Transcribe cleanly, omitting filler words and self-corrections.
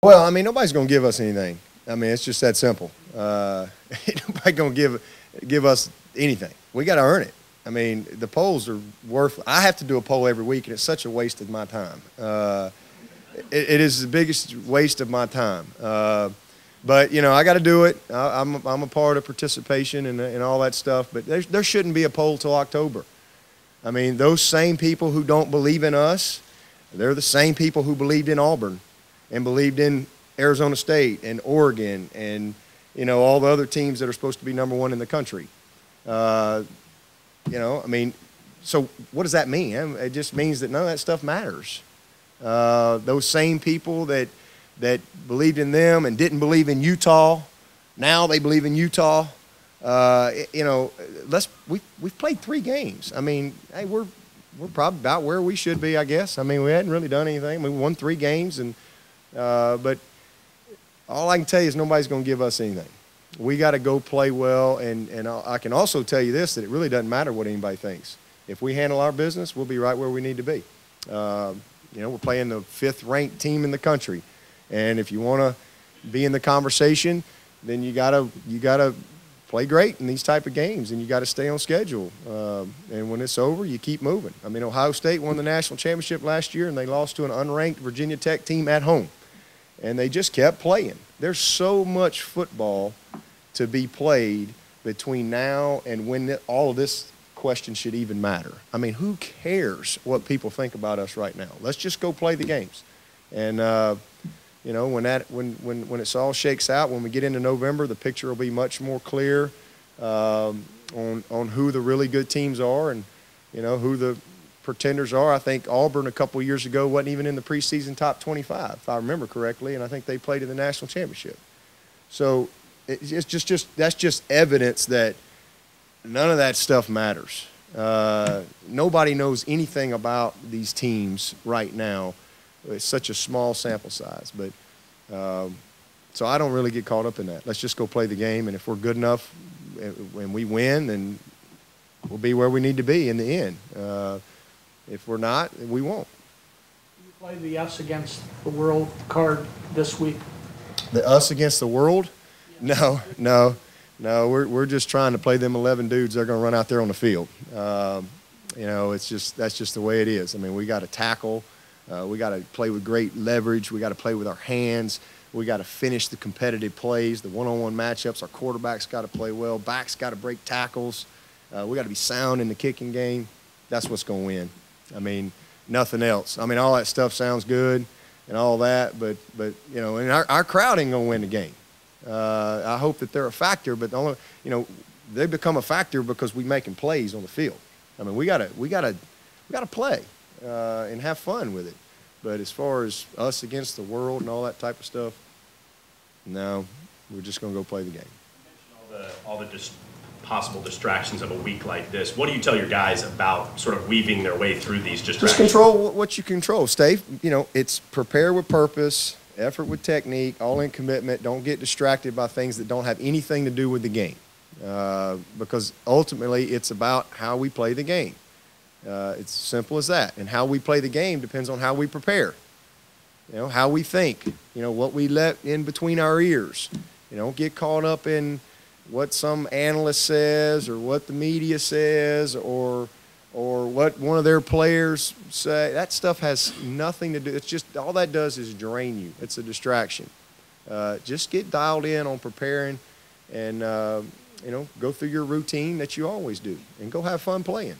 Well, I mean, nobody's going to give us anything. I mean, it's just that simple. Nobody going to give us anything. We got to earn it. I mean, the polls are worth. I have to do a poll every week, and it's such a waste of my time. It is the biggest waste of my time. But you know, I got to do it. I'm a part of participation and all that stuff. But there shouldn't be a poll till October. I mean, those same people who don't believe in us, they're the same people who believed in Auburn and believed in Arizona State and Oregon and, you know, all the other teams that are supposed to be #1 in the country. You know, I mean, so what does that mean? It just means that none of that stuff matters. Those same people that believed in them and didn't believe in Utah, now they believe in Utah. You know, we've played 3 games. I mean, hey, we're probably about where we should be, I guess. I mean, we hadn't really done anything. We won 3 games, and but all I can tell you is nobody's going to give us anything. We got to go play well, and I can also tell you this, that it really doesn't matter what anybody thinks. If we handle our business, we'll be right where we need to be. You know, we're playing the 5th-ranked team in the country, and if you want to be in the conversation, then you gotta play great in these type of games, and you got to stay on schedule. And when it's over, you keep moving. I mean, Ohio State won the national championship last year, and they lost to an unranked Virginia Tech team at home, and they just kept playing. There's so much football to be played between now and when all of this question should even matter. I mean, who cares what people think about us right now? Let's just go play the games. And you know, when it's all shakes out, when we get into November, the picture will be much more clear on who the really good teams are and, you know, who the pretenders are. I think Auburn a couple of years ago wasn't even in the preseason top 25, if I remember correctly, and I think they played in the national championship. So it's just that's just evidence that none of that stuff matters. Nobody knows anything about these teams right now. It's such a small sample size, but so I don't really get caught up in that. Let's just go play the game, and if we're good enough and we win, then we'll be where we need to be in the end. If we're not, we won't. You play the us against the world card this week. The us against the world? No. We're just trying to play them 11 dudes. They're going to run out there on the field. You know, that's just the way it is. I mean, we got to tackle. We got to play with great leverage. We got to play with our hands. We got to finish the competitive plays, the one-on-one matchups. Our quarterbacks got to play well. Backs got to break tackles. We got to be sound in the kicking game. That's what's going to win. I mean, nothing else. I mean, all that stuff sounds good and all that, but you know, and our crowd ain't going to win the game. I hope that they're a factor, but the only, you know, they become a factor because we making plays on the field. I mean, we gotta play and have fun with it. But as far as us against the world and all that type of stuff, no, we're just gonna go play the game. You mentioned all the possible distractions of a week like this. What do you tell your guys about sort of weaving their way through these distractions? Just control what you control. Stay, you know, it's prepare with purpose, effort with technique, all in commitment. Don't get distracted by things that don't have anything to do with the game, because ultimately it's about how we play the game. It's simple as that. And how we play the game depends on how we prepare, you know, how we think, you know, what we let in between our ears. You know, don't get caught up in what some analyst says or what the media says or what one of their players say. That stuff has nothing to do. It's just, all that does is drain you. It's a distraction. Just get dialed in on preparing and, you know, go through your routine that you always do and go have fun playing.